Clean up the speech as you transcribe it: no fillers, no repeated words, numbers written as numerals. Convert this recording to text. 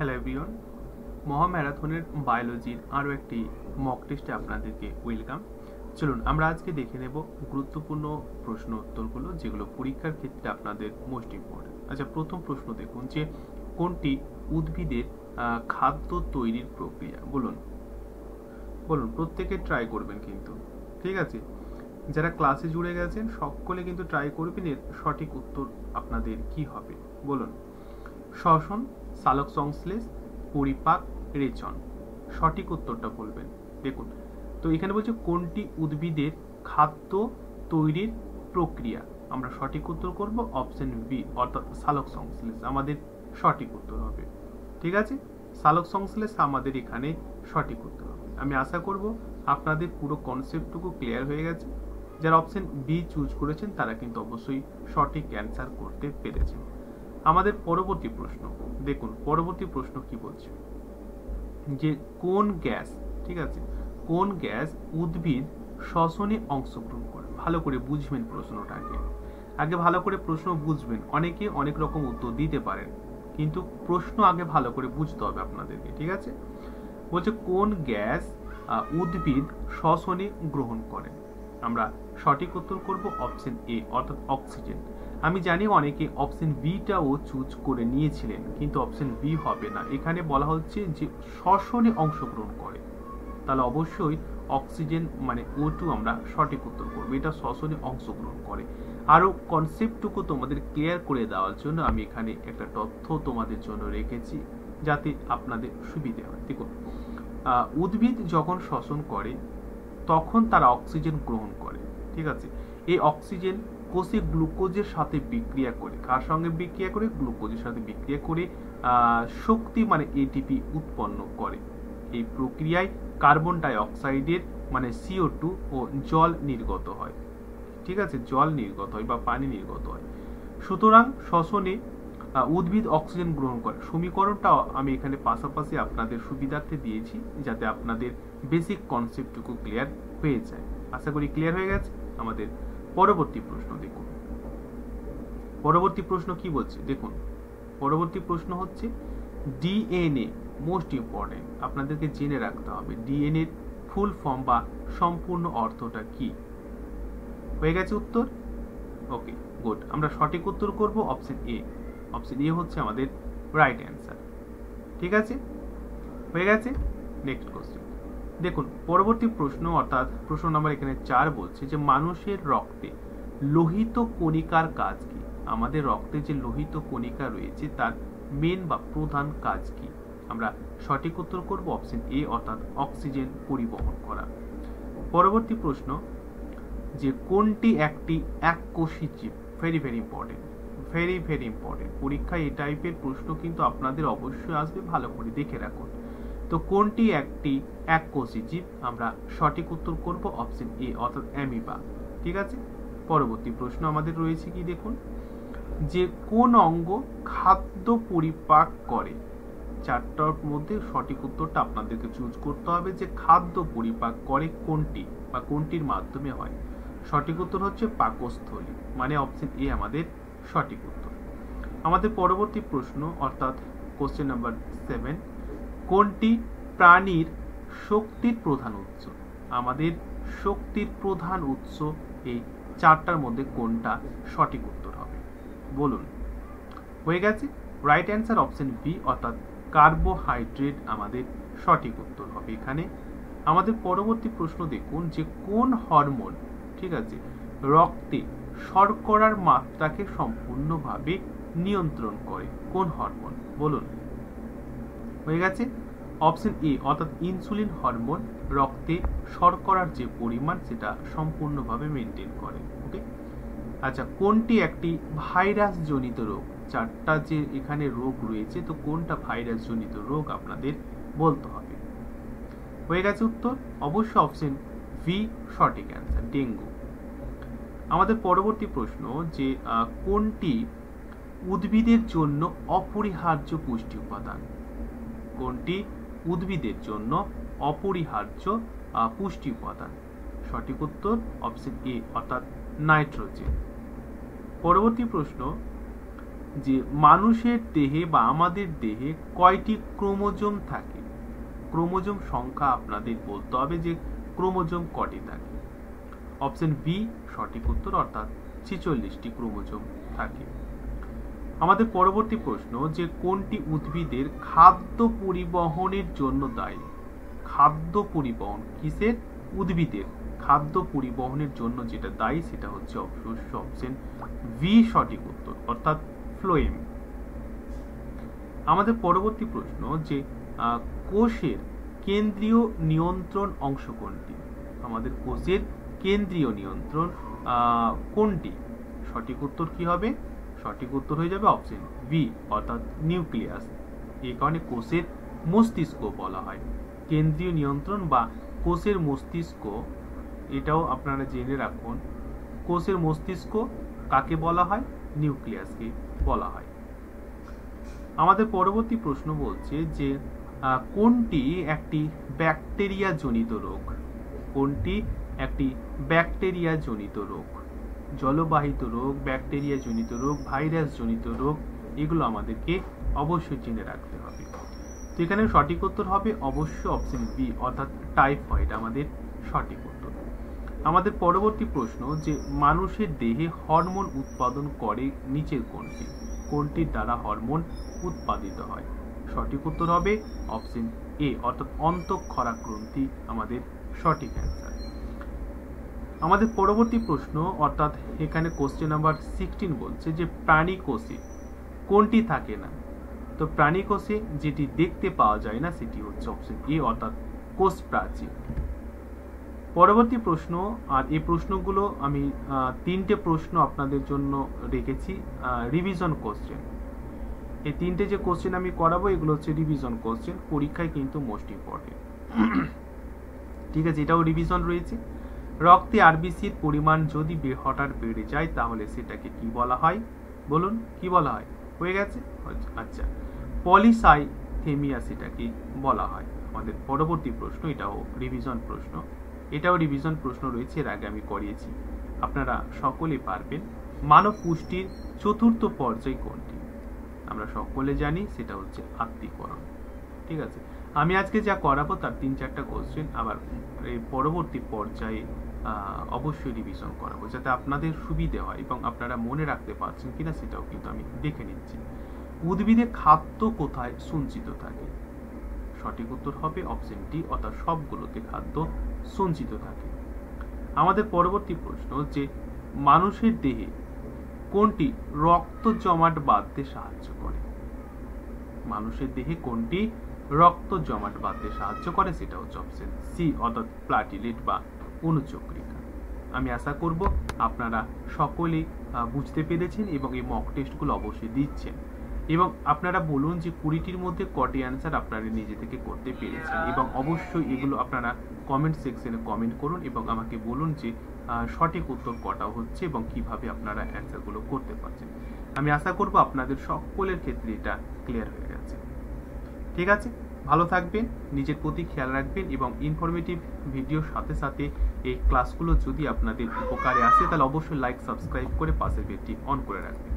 Hello everyone, মহাম্যারাথনের বায়োলজির আরও একটি mock টেস্টে আপনাদেরকে ওয়েলকাম। চলুন আমরা আজকে দেখে নেব গুরুত্বপূর্ণ প্রশ্ন উত্তরগুলো, যেগুলো পরীক্ষার ক্ষেত্রে আপনাদের মোস্ট ইম্পর্টেন্ট। আচ্ছা, প্রথম প্রশ্ন দেখুন যে কোনটি উদ্ভিদের খাদ্য তৈরির প্রক্রিয়া? বলুন বলুন, প্রত্যেকে ট্রাই করবেন কিন্তু, ঠিক আছে? যারা ক্লাসে জুড়ে গেছেন সকলে কিন্তু ট্রাই করবেন। এর সঠিক উত্তর আপনাদের কি হবে বলুন? শ্বসন, সালোক সংশ্লেষ, পরিপাক, রেচন। সঠিক উত্তরটা বলবেন। দেখুন, তো এখানে বলছে কোনটি উদ্ভিদের খাদ্য তৈরির প্রক্রিয়া। আমরা সঠিক উত্তর করব অপশন বি, অর্থাৎ সালোক সংশ্লেষ আমাদের সঠিক উত্তর হবে। ঠিক আছে, সালোক সংশ্লেষ আমাদের এখানে সঠিক উত্তর হবে। আমি আশা করব আপনাদের পুরো কনসেপ্টটুকু ক্লিয়ার হয়ে গেছে। যারা অপশন বি চুজ করেছেন তারা কিন্তু অবশ্যই সঠিক অ্যান্সার করতে পেরেছেন। আমাদের পরবর্তী প্রশ্ন দেখুন, পরবর্তী প্রশ্ন কি বলছে যে কোন গ্যাস, ঠিক আছে, কোন গ্যাস উদ্ভিদ শ্বসনে অংশগ্রহণ করে? ভালো করে বুঝবেন প্রশ্নটাকে, আগে ভালো করে প্রশ্ন বুঝবেন। অনেকে অনেক রকম উত্তর দিতে পারেন, কিন্তু প্রশ্ন আগে ভালো করে বুঝতে হবে আপনাদেরকে, ঠিক আছে? বলছে কোন গ্যাস উদ্ভিদ শ্বসনে গ্রহণ করে? আমরা সঠিক উত্তর করব অপশন এ, অর্থাৎ অক্সিজেন। আমি জানি অনেকে অপশন বিটাও চুজ করে নিয়েছিলেন, কিন্তু অপশন বি হবে না। এখানে বলা হচ্ছে যে শ্বসনে অংশগ্রহণ করে, তাহলে অবশ্যই অক্সিজেন মানে O2 আমরা সঠিক উত্তর করব। এটা শ্বসনে অংশগ্রহণ করে। আরো কনসেপ্টটুকু তোমাদের ক্লিয়ার করে দেওয়ার জন্য আমি এখানে একটা তথ্য তোমাদের জন্য রেখেছি, যাতে আপনাদের সুবিধে হয়। দেখুন, উদ্ভিদ যখন শ্বসন করে তখন তারা অক্সিজেন গ্রহণ করে, ঠিক আছে? এই অক্সিজেন কোষে গ্লুকোজের সাথে বিক্রিয়া করে, কার সঙ্গে বিক্রিয়া করে? গ্লুকোজের সাথে বিক্রিয়া করে শক্তি মানে এটিপি উৎপন্ন করে। এই প্রক্রিয়ায় কার্বন ডাই অক্সাইডের মানে CO2 ও জল নির্গত হয়, ঠিক আছে? জল নির্গত হয় বা পানি নির্গত হয়। সুতরাং শ্বসনে উদ্ভিদ অক্সিজেন গ্রহণ করে। সমীকরণটা আমি এখানে পাশাপাশি আপনাদের সুবিধার্থে দিয়েছি, যাতে আপনাদের বেসিক কনসেপ্টটুকু ক্লিয়ার হয়ে যায়। আশা করি ক্লিয়ার হয়ে গেছে। আমাদের পরবর্তী প্রশ্ন দেখুন, পরবর্তী প্রশ্ন কি বলছে দেখুন। পরবর্তী প্রশ্ন হচ্ছে ডিএনএ, মোস্ট ইম্পর্টেন্ট, আপনাদেরকে জেনে রাখতে হবে ডিএনএ এর ফুল ফর্ম বা সম্পূর্ণ অর্থটা কি। হয়ে গেছে উত্তর? ওকে, গুড। আমরা সঠিক উত্তর করব অপশন এ। অপশন এ হচ্ছে আমাদের রাইট অ্যান্সার, ঠিক আছে? হয়ে গেছে। নেক্সট কোশ্চেন দেখুন, পরবর্তী প্রশ্ন অর্থাৎ প্রশ্ন নাম্বার এখানে 4 বলছে যে মানুষের রক্তে লোহিত কণিকার কাজ কি? আমাদের রক্তে যে লোহিত কণিকা রয়েছে তার মেন বা প্রধান কাজ কি? আমরা সঠিক উত্তর করব অপশন এ, অর্থাৎ অক্সিজেন পরিবহন করা। পরবর্তী প্রশ্ন যে কোনটি একটি এককোষী জীব? Very very important, very very important. পরীক্ষায় এই টাইপের প্রশ্ন কিন্তু আপনাদের অবশ্যই আসবে, ভালো করে দেখে রাখুন। তো কোনটি একটি এককোষী জীব? আমরা সঠিক উত্তর করব অপশন এ, অর্থাৎ অ্যামিবা, ঠিক আছে? পরবর্তী প্রশ্ন আমাদের রয়েছে কি দেখুন, যে কোন অঙ্গ খাদ্য পরিপাক করে? 4টার মধ্যে সঠিক উত্তরটা আপনাদেরকে চুজ করতে হবে যে খাদ্য পরিপাক করে কোনটি বা কোনটির মাধ্যমে হয়। সঠিক উত্তর হচ্ছে পাকস্থলী, মানে অপশন এ আমাদের সঠিক উত্তর। আমাদের পরবর্তী প্রশ্ন অর্থাৎ কোশ্চেন নাম্বার 7, কোনটি প্রাণীর শক্তির প্রধান উৎস? আমাদের শক্তির প্রধান উৎস এই 4টার মধ্যে কোনটা সঠিক উত্তর হবে বলুন? হয়ে গেছে। রাইট অ্যান্সার অপশন বি, অর্থাৎ কার্বোহাইড্রেট আমাদের সঠিক উত্তর হবে এখানে। আমাদের পরবর্তী প্রশ্ন দেখুন যে কোন হরমোন, ঠিক আছে, রক্তে শর্করার মাত্রাকে সম্পূর্ণভাবে নিয়ন্ত্রণ করে? কোন হরমোন বলুন? হয়ে গেছে। অপশন এ, অর্থাৎ ইনসুলিন হরমোন রক্তে শর্করার যে পরিমাণ সেটা সম্পূর্ণভাবে মেনটেন করে। ওকে, আচ্ছা, কোনটি একটি ভাইরাস জনিত রোগ? 4টা যে এখানে রোগ রয়েছে, তো কোনটা ভাইরাস জনিত রোগ আপনাদের বলতে হবে। হয়ে গেছে উত্তর, অবশ্যই অপশন ভি সঠিক অ্যান্সার, ডেঙ্গু। আমাদের পরবর্তী প্রশ্ন যে কোনটি উদ্ভিদের জন্য অপরিহার্য পুষ্টি উপাদান? কোনটি উদ্ভিদের জন্য অপরিহার্য পুষ্টি উপাদান? সঠিক উত্তর অপশন এ, অর্থাৎ নাইট্রোজেন। পরবর্তী প্রশ্ন যে মানুষের দেহে বা আমাদের দেহে কয়টি ক্রোমোজোম থাকে। ক্রোমোজোম সংখ্যা আপনাদের বলতে হবে যে ক্রোমোজোম কটি থাকে। অপশন বি সঠিক উত্তর, অর্থাৎ 46টি ক্রোমোজোম থাকে। আমাদের পরবর্তী প্রশ্ন যে কোনটি উদ্ভিদের খাদ্য পরিবহনের জন্য দায়ী। খাদ্য পরিবহন কিসের? উদ্ভিদের খাদ্য পরিবহনের জন্য যেটা দায়ী সেটা হচ্ছে অপশন বি সঠিক উত্তর, অর্থাৎ ফ্লোয়েম। আমাদের পরবর্তী প্রশ্ন যে কোষের কেন্দ্রীয় নিয়ন্ত্রণ অংশ কোনটি। আমাদের কোষের কেন্দ্রীয় নিয়ন্ত্রণ কোনটি? সঠিক উত্তর কি হবে? সঠিক উত্তর হয়ে যাবে অপশন বি, অর্থাৎ নিউক্লিয়াস। এই কারণে কোষের মস্তিষ্ক বলা হয়। কেন্দ্রীয় নিয়ন্ত্রণ বা কোষের মস্তিষ্ক, এটাও আপনারা জেনে রাখুন। কোষের মস্তিষ্ক কাকে বলা হয়? নিউক্লিয়াসকে বলা হয়। আমাদের পরবর্তী প্রশ্ন বলছে যে কোনটি একটি ব্যাকটেরিয়া জনিত রোগ। কোনটি একটি ব্যাকটেরিয়া জনিত রোগ? জলবাহিত রোগ, ব্যাকটেরিয়া জনিত রোগ, ভাইরাস জনিত রোগ, এগুলো আমাদেরকে অবশ্যই জেনে রাখতে হবে। তো এখানে সঠিক উত্তর হবে অবশ্যই অপশন বি, অর্থাৎ টাইফয়েড আমাদের সঠিক উত্তর। আমাদের পরবর্তী প্রশ্ন যে মানুষের দেহে হরমোন উৎপাদন করে নিচের কোনটি। কোনটির দ্বারা হরমোন উৎপাদিত হয়? সঠিক উত্তর হবে অপশন এ, অর্থাৎ অন্তঃক্ষরা গ্রন্থি আমাদের সঠিক অ্যান্সার। আমাদের পরবর্তী প্রশ্ন, অর্থাৎ এখানে কোশ্চেন নাম্বার 16 বলছে যে প্রাণী কোষে কোনটি থাকে না। তো প্রাণী কোষে যেটি দেখতে পাওয়া যায় না সেটি হচ্ছে অপশন এ, অর্থাৎ কোষ প্রাচীর। পরবর্তী প্রশ্ন, আর এই প্রশ্নগুলো আমি 3টে প্রশ্ন আপনাদের জন্য রেখেছি রিভিশন কোশ্চেন। এই 3টে যে কোশ্চেন আমি করাবো এগুলো হচ্ছে রিভিশন কোশ্চেন, পরীক্ষায় কিন্তু মোস্ট ইম্পর্টেন্ট। ঠিক আছে, এটাও রিভিশন রয়েছে। রক্তে আরবিসির পরিমাণ যদি হঠাৎ বেড়ে যায় তাহলে সেটাকে কি বলা হয়? বলুন কি বলা হয়? হয়ে গেছে? আচ্ছা, পলিসাইথেমিয়া সেটাকে বলা হয়। আমাদের পরবর্তী প্রশ্ন, এটাও রিভিশন প্রশ্ন। এটাও রিভিশন প্রশ্ন রয়েছে, এর আগে আমি করিয়েছি, আপনারা সকলেই পারবেন। মানব পুষ্টির চতুর্থ পর্যায় কোনটি? আমরা সকলে জানি সেটা হচ্ছে আত্তীকরণ। ঠিক আছে, আমি আজকে যা করাবো তার 3-4টা কোশ্চেন আবার এই পরবর্তী পর্যায়ে অবশ্যই রিভিশন করাবো, যাতে আপনাদের সুবিধে হয় এবং আপনারা মনে রাখতে পারছেন কিনা সেটাও কিন্তু আমি দেখে নিচ্ছি। উদ্ভিদের খাদ্য কোথায় সঞ্চিত থাকে? সঠিক উত্তর হবে অপশন ডি, অর্থাৎ সবগুলোতে খাদ্য সঞ্চিত থাকে। আমাদের পরবর্তী প্রশ্ন যে মানুষের দেহে কোনটি রক্ত জমাট বাঁধতে সাহায্য করে? মানুষের দেহে কোনটি রক্ত জমাট বাঁধতে সাহায্য করে? সেটা হচ্ছে অপশন সি, অর্থাৎ প্লাটিলেট বা অনুচক্রিকা। আমি আশা করব আপনারা সকলেই বুঝতে পেরেছেন এবং এই মক টেস্টগুলো অবশ্যই দিচ্ছেন। এবং আপনারা বলুন যে 20টির মধ্যে কটি অ্যান্সার আপনারা নিজে থেকে করতে পেরেছেন, এবং অবশ্যই এগুলো আপনারা কমেন্ট সেকশনে কমেন্ট করুন এবং আমাকে বলুন যে সঠিক উত্তর কটা হচ্ছে এবং কিভাবে আপনারা অ্যান্সারগুলো করতে পারছেন। আমি আশা করব আপনাদের সকলের ক্ষেত্রে এটা ক্লিয়ার হয়ে গেছে। ঠিক আছে, ভালো থাকবেন, নিজের প্রতি খেয়াল রাখবেন এবং ইনফরমেটিভ ভিডিওর সাথে সাথে এই ক্লাসগুলো যদি আপনাদের উপকারে আসে তাহলে অবশ্যই লাইক সাবস্ক্রাইব করে পাশের বেলটি অন করে রাখবেন।